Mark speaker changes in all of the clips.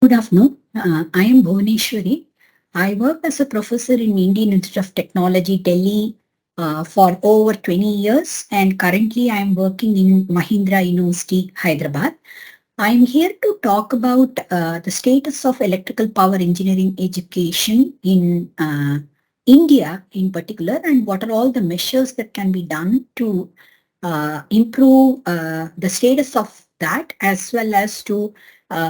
Speaker 1: Good afternoon. I am Bhuvaneswari. I work as a professor in Indian Institute of Technology, Delhi, for over 20 years, and currently I am working in Mahindra University, Hyderabad. I am here to talk about the status of electrical power engineering education in India in particular, and what are all the measures that can be done to improve the status of that, as well as to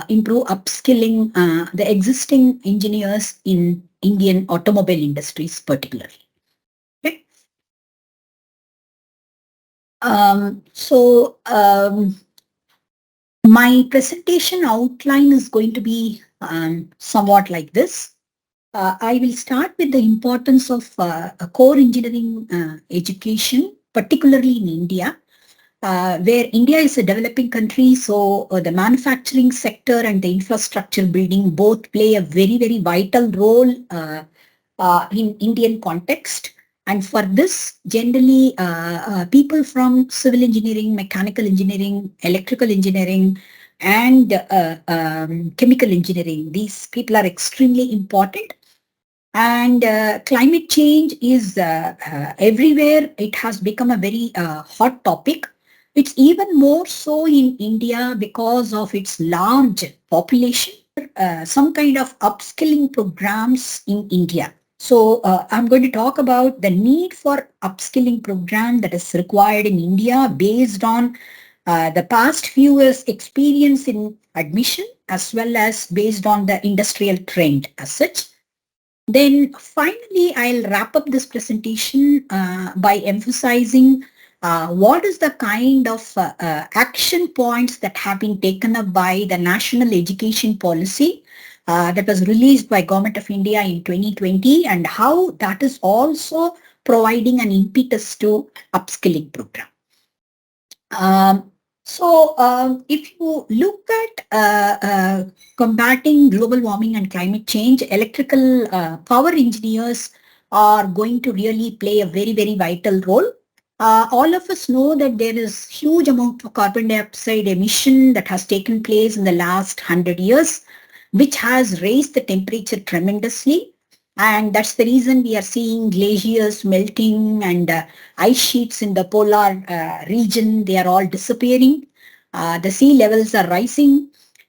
Speaker 1: improve upskilling the existing engineers in Indian automobile industries particularly. Okay. My presentation outline is going to be somewhat like this. I will start with the importance of a core engineering education, particularly in India, where India is a developing country. So the manufacturing sector and the infrastructure building both play a very, very vital role in Indian context. And for this, generally, people from civil engineering, mechanical engineering, electrical engineering, and chemical engineering, these people are extremely important. And climate change is everywhere. It has become a very hot topic. It's even more so in India because of its large population. Some kind of upskilling programs in India. So I'm going to talk about the need for upskilling program that is required in India based on the past few years experience in admission, as well as based on the industrial trend as such. Then finally, I'll wrap up this presentation by emphasizing what is the kind of action points that have been taken up by the National Education Policy that was released by Government of India in 2020, and how that is also providing an impetus to upskilling program. If you look at combating global warming and climate change, electrical power engineers are going to really play a very, very vital role. All of us know that there is huge amount of carbon dioxide emission that has taken place in the last 100 years, which has raised the temperature tremendously. And that's the reason we are seeing glaciers melting and ice sheets in the polar region. They are all disappearing. The sea levels are rising.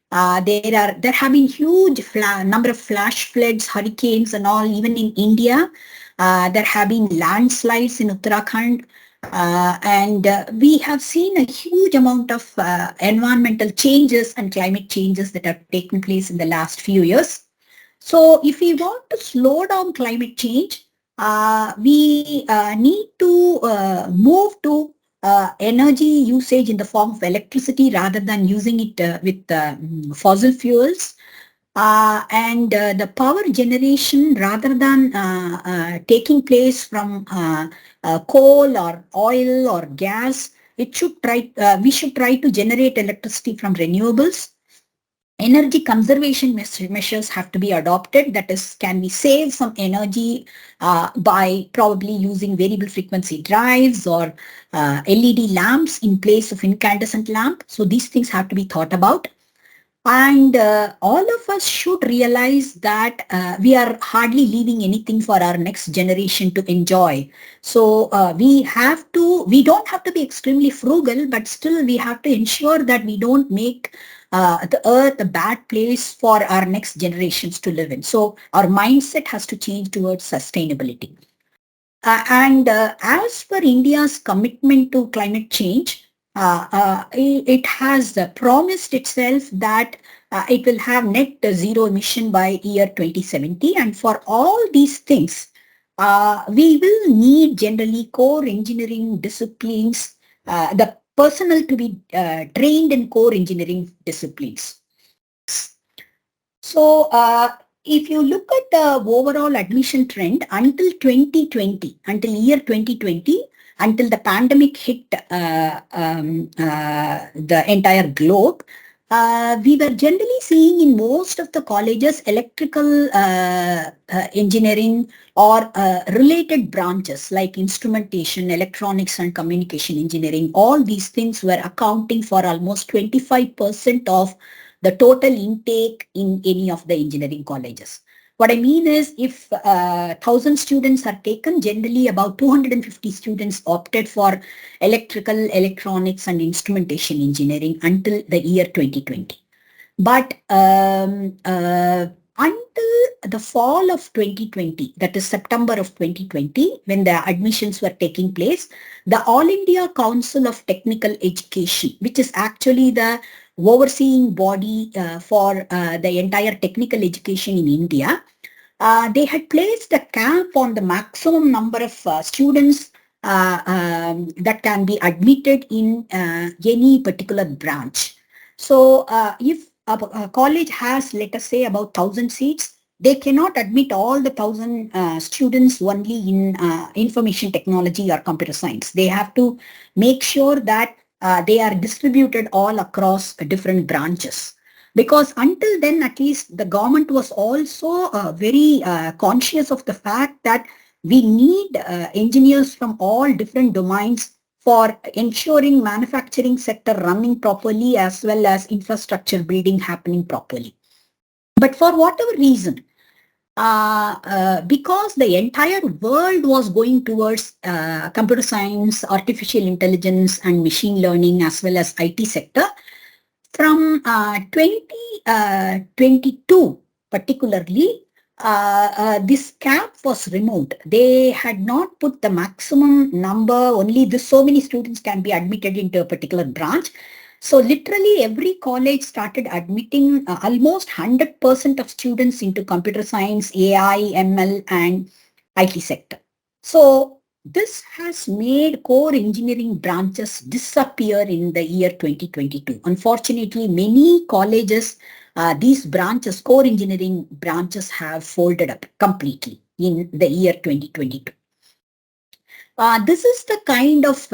Speaker 1: There have been huge number of flash floods, hurricanes, and all. Even in India, there have been landslides in Uttarakhand, and we have seen a huge amount of environmental changes and climate changes that have taken place in the last few years. So if we want to slow down climate change, we need to move to energy usage in the form of electricity rather than using it with fossil fuels. And the power generation, rather than taking place from coal or oil or gas, we should try to generate electricity from renewables. Energy conservation measures have to be adopted. That is, can we save some energy by probably using variable frequency drives or LED lamps in place of incandescent lamp? So these things have to be thought about. And all of us should realize that we are hardly leaving anything for our next generation to enjoy. So we don't have to be extremely frugal, but still we have to ensure that we don't make the earth a bad place for our next generations to live in. So our mindset has to change towards sustainability. And as per India's commitment to climate change, it has promised itself that it will have net zero emission by year 2070. And for all these things, we will need generally core engineering disciplines, the personnel to be trained in core engineering disciplines. So if you look at the overall admission trend until 2020, until year 2020, until the pandemic hit the entire globe, we were generally seeing in most of the colleges electrical engineering or related branches like instrumentation, electronics and communication engineering. All these things were accounting for almost 25% of the total intake in any of the engineering colleges. What I mean is, if 1,000 students are taken, generally about 250 students opted for electrical, electronics, and instrumentation engineering until the year 2020. But until the fall of 2020, that is September of 2020, when the admissions were taking place, the All India Council of Technical Education, which is actually the overseeing body for the entire technical education in India, they had placed a cap on the maximum number of students that can be admitted in any particular branch. So if a college has, let us say, about 1,000 seats, they cannot admit all the 1,000 students only in information technology or computer science. They have to make sure that they are distributed all across different branches. Because until then, at least, the government was also very conscious of the fact that we need engineers from all different domains for ensuring manufacturing sector running properly, as well as infrastructure building happening properly. But for whatever reason, because the entire world was going towards computer science, artificial intelligence, and machine learning, as well as IT sector, from 2022 particularly, this cap was removed. They had not put the maximum number, only this so many students can be admitted into a particular branch. So literally every college started admitting almost 100% of students into computer science, AI, ML, and IT sector. So this has made core engineering branches disappear in the year 2022. Unfortunately, many colleges, these branches, core engineering branches, have folded up completely in the year 2022. This is the kind of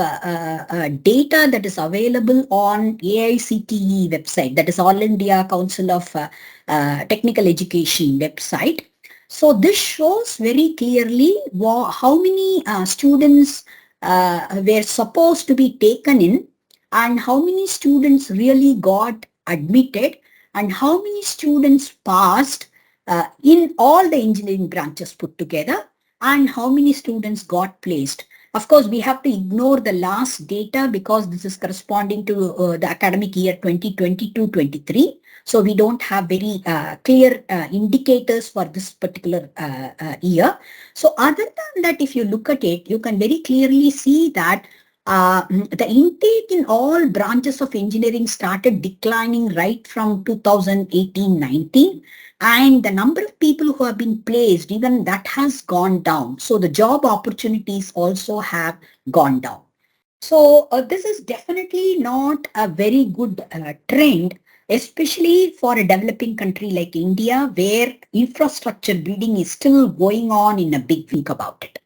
Speaker 1: data that is available on AICTE website, that is All India Council of Technical Education website. So this shows very clearly how many students were supposed to be taken in, and how many students really got admitted, and how many students passed in all the engineering branches put together, and how many students got placed. Of course, we have to ignore the last data because this is corresponding to the academic year 2022-23. So we don't have very clear indicators for this particular year. So other than that, if you look at it, you can very clearly see that the intake in all branches of engineering started declining right from 2018-19. And the number of people who have been placed, even that has gone down. So the job opportunities also have gone down. So this is definitely not a very good trend, especially for a developing country like India, where infrastructure building is still going on in a big think about it.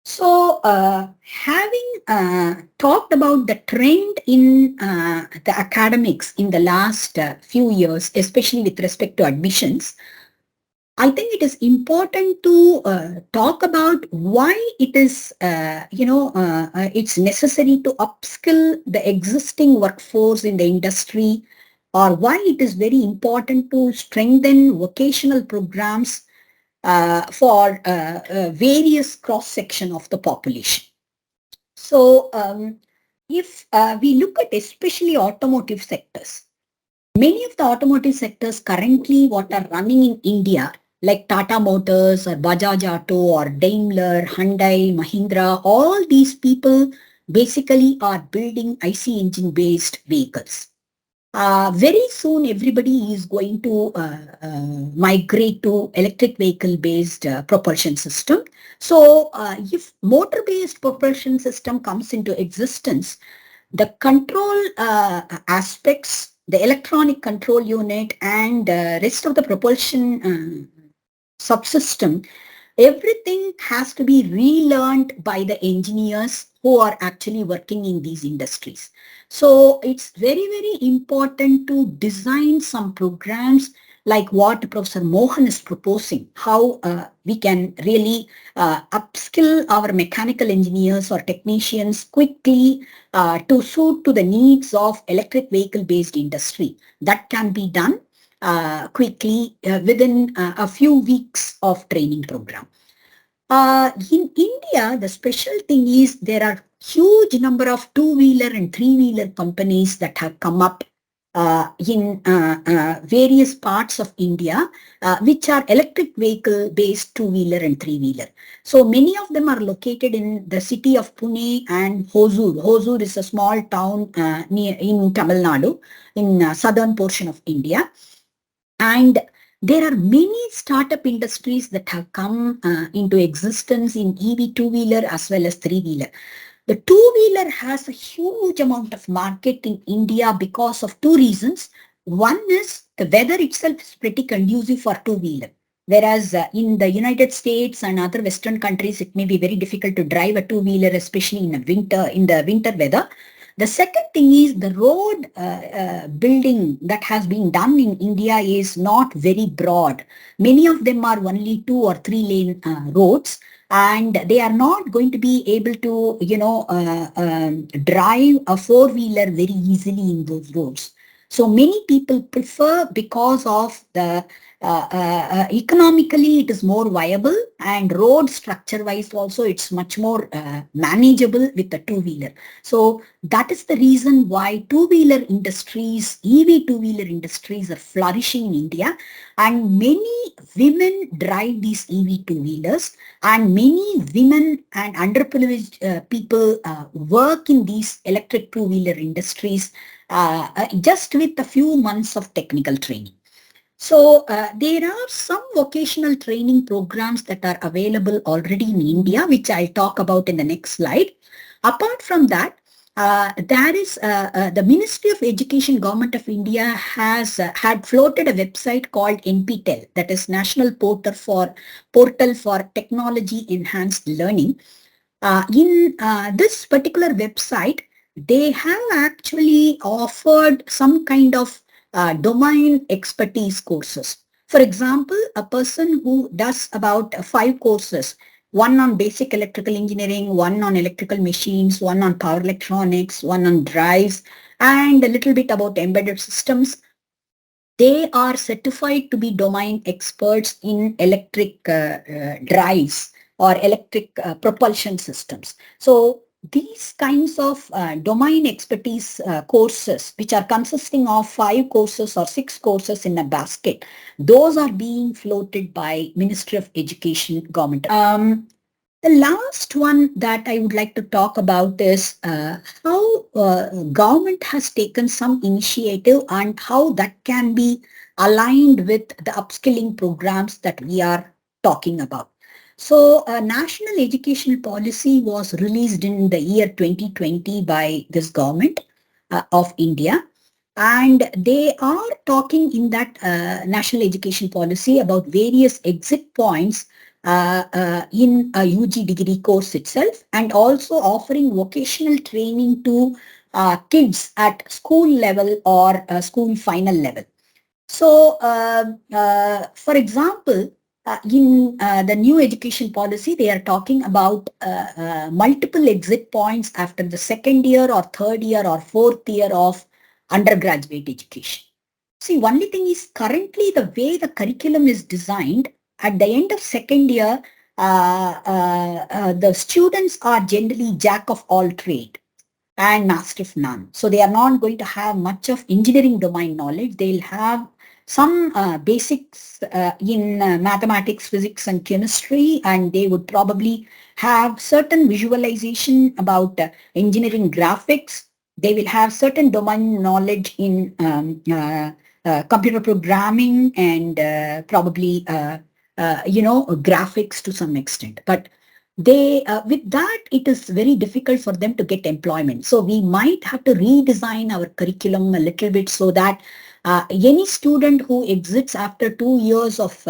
Speaker 1: So having talked about the trend in the academics in the last few years, especially with respect to admissions, I think it is important to talk about why it is, it's necessary to upskill the existing workforce in the industry, or why it is very important to strengthen vocational programs for various cross-section of the population. So if we look at especially automotive sectors, many of the automotive sectors currently what are running in India, like Tata Motors or Bajaj Auto or Daimler, Hyundai, Mahindra, all these people basically are building IC engine based vehicles. Very soon, everybody is going to migrate to electric vehicle based propulsion system. So if motor based propulsion system comes into existence, the control aspects, the electronic control unit, and rest of the propulsion subsystem, everything has to be relearned by the engineers who are actually working in these industries. So it's very, very important to design some programs like what Professor Mohan is proposing, how we can really upskill our mechanical engineers or technicians quickly to suit to the needs of electric vehicle based industry. That can be done quickly within a few weeks of training program. In India, the special thing is there are huge number of two-wheeler and three-wheeler companies that have come up in various parts of India, which are electric vehicle based two-wheeler and three-wheeler. So many of them are located in the city of Pune and Hosur. Hosur is a small town near in Tamil Nadu, in southern portion of India. And there are many startup industries that have come into existence in EV two-wheeler as well as three-wheeler. The two-wheeler has a huge amount of market in India because of two reasons. One is the weather itself is pretty conducive for two-wheeler. Whereas in the United States and other Western countries, it may be very difficult to drive a two-wheeler, especially in the winter weather. The second thing is the road building that has been done in India is not very broad. Many of them are only 2 or 3 lane roads, and they are not going to be able to, drive a four-wheeler very easily in those roads. So many people prefer, because of the economically it is more viable, and road structure wise also it's much more manageable with the two-wheeler. So that is the reason why two-wheeler industries, EV two-wheeler industries are flourishing in India, and many women drive these EV two-wheelers, and many women and underprivileged people work in these electric two-wheeler industries just with a few months of technical training. So there are some vocational training programs that are available already in India, which I'll talk about in the next slide. Apart from that, there is the Ministry of Education, Government of India has had floated a website called NPTEL, that is National Portal for Technology Enhanced Learning. In this particular website, they have actually offered some kind of domain expertise courses. For example, a person who does about 5 courses, one on basic electrical engineering, one on electrical machines, one on power electronics, one on drives, and a little bit about embedded systems. They are certified to be domain experts in electric drives or electric propulsion systems. So these kinds of domain expertise courses, which are consisting of 5 courses or 6 courses in a basket, those are being floated by Ministry of Education, Government. The last one that I would like to talk about is how government has taken some initiative and how that can be aligned with the upskilling programs that we are talking about. So a national education policy was released in the year 2020 by this government of India. And they are talking in that national education policy about various exit points in a UG degree course itself, and also offering vocational training to kids at school level or school final level. So, for example, in the new education policy, they are talking about multiple exit points after the second year or third year or fourth year of undergraduate education. See, only thing is currently the way the curriculum is designed, at the end of second year, the students are generally jack of all trade and master of none. So they are not going to have much of engineering domain knowledge. They'll have some basics in mathematics, physics, and chemistry, and they would probably have certain visualization about engineering graphics. They will have certain domain knowledge in computer programming and probably graphics to some extent. But they with that it is very difficult for them to get employment. So we might have to redesign our curriculum a little bit so that any student who exits after 2 years of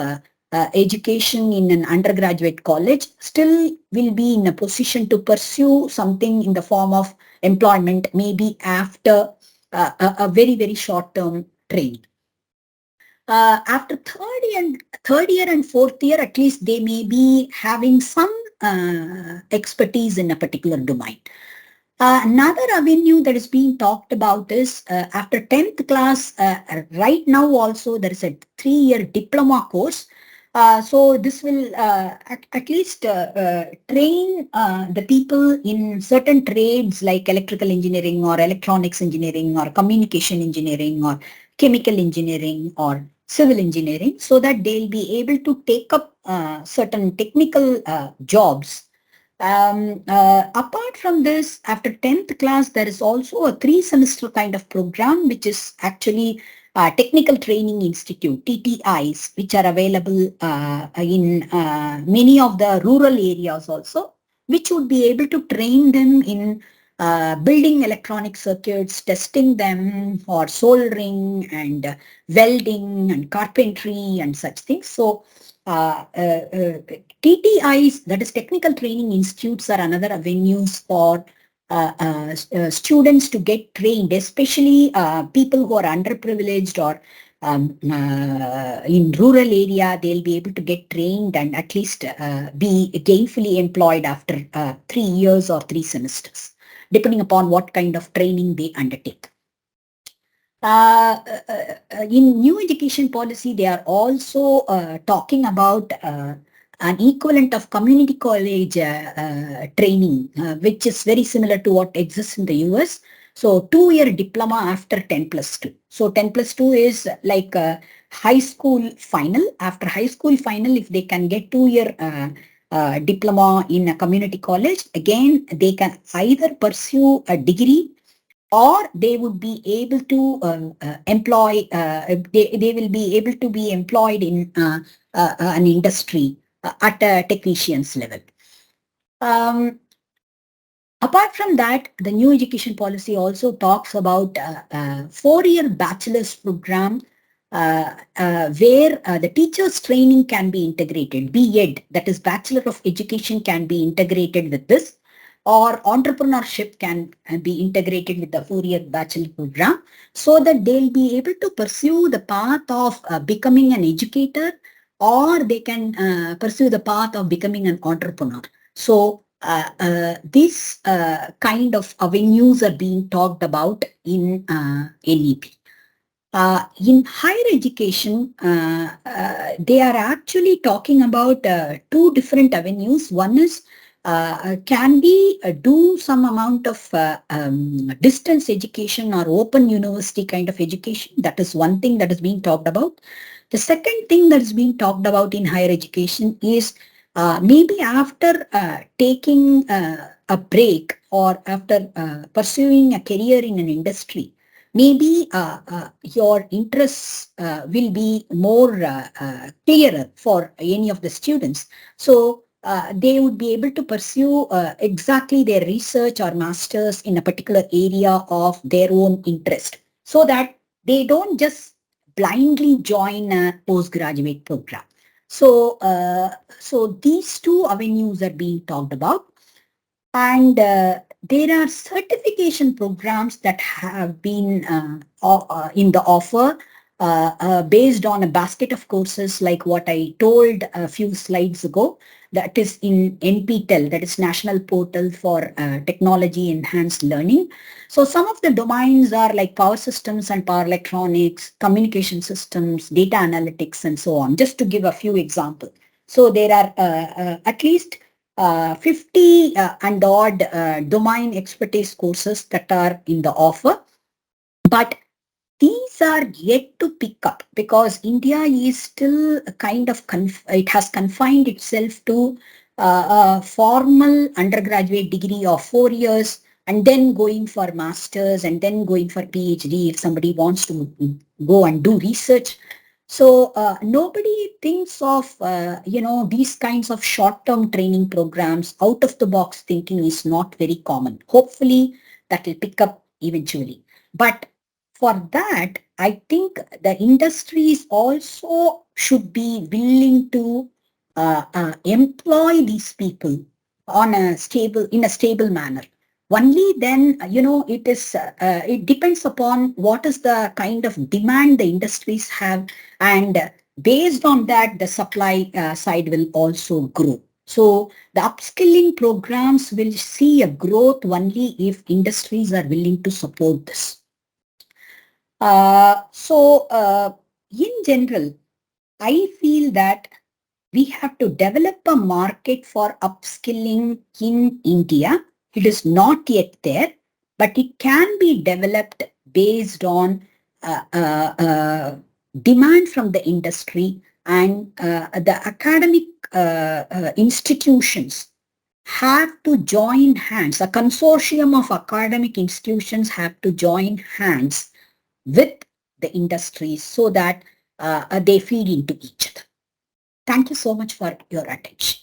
Speaker 1: education in an undergraduate college still will be in a position to pursue something in the form of employment, maybe after a very, very short term training. After third year and fourth year, at least they may be having some expertise in a particular domain. Another avenue that is being talked about is after 10th class, right now also there is a 3-year diploma course. So this will at least train the people in certain trades like electrical engineering or electronics engineering or communication engineering or chemical engineering or civil engineering, so that they'll be able to take up certain technical jobs. Apart from this, after 10th class, there is also a 3-semester kind of program, which is actually Technical Training Institute, TTIs, which are available in many of the rural areas also, which would be able to train them in building electronic circuits, testing them, or soldering and welding and carpentry and such things. So TTIs, that is Technical Training Institutes, are another avenues for students to get trained, especially people who are underprivileged or in rural area. They'll be able to get trained and at least be gainfully employed after 3 years or 3 semesters, depending upon what kind of training they undertake. In new education policy, they are also talking about an equivalent of community college training, which is very similar to what exists in the US. So 2-year diploma after 10 plus 2. So 10 plus 2 is like a high school final. After high school final, if they can get 2-year diploma in a community college, again, they can either pursue a degree or they would be able to employ, they will be able to be employed in an industry at a technician's level. Apart from that, the new education policy also talks about a 4-year bachelor's program where the teacher's training can be integrated. BEd, that is Bachelor of Education, can be integrated with this, or entrepreneurship can be integrated with the 4-year bachelor program, so that they'll be able to pursue the path of becoming an educator, or they can pursue the path of becoming an entrepreneur. So these kind of avenues are being talked about in NEP. In higher education, they are actually talking about 2 different avenues. One is, can we do some amount of distance education or open university kind of education? That is one thing that is being talked about. The second thing that is being talked about in higher education is maybe after taking a break or after pursuing a career in an industry, maybe your interests will be more clearer for any of the students. So they would be able to pursue exactly their research or masters in a particular area of their own interest, so that they don't just blindly join a postgraduate program. So, so these 2 avenues are being talked about. And there are certification programs that have been in the offer based on a basket of courses, like what I told a few slides ago. That is in NPTEL, that is National Portal for Technology Enhanced Learning. So some of the domains are like power systems and power electronics, communication systems, data analytics, and so on, just to give a few examples. So there are at least 50 and odd domain expertise courses that are in the offer. But these are yet to pick up because India is still kind of, it has confined itself to a formal undergraduate degree of 4 years and then going for masters and then going for PhD if somebody wants to go and do research. So nobody thinks of, these kinds of short-term training programs. Out of the box thinking is not very common. Hopefully that will pick up eventually. But for that, I think the industries also should be willing to employ these people in a stable manner. Only then, it depends upon what is the kind of demand the industries have, and based on that, the supply side will also grow. So the upskilling programs will see a growth only if industries are willing to support this. In general, I feel that we have to develop a market for upskilling in India. It is not yet there, but it can be developed based on uh, uh, uh, demand from the industry, and the academic institutions have to join hands. A consortium of academic institutions have to join hands with the industries so that they feed into each other. Thank you so much for your attention.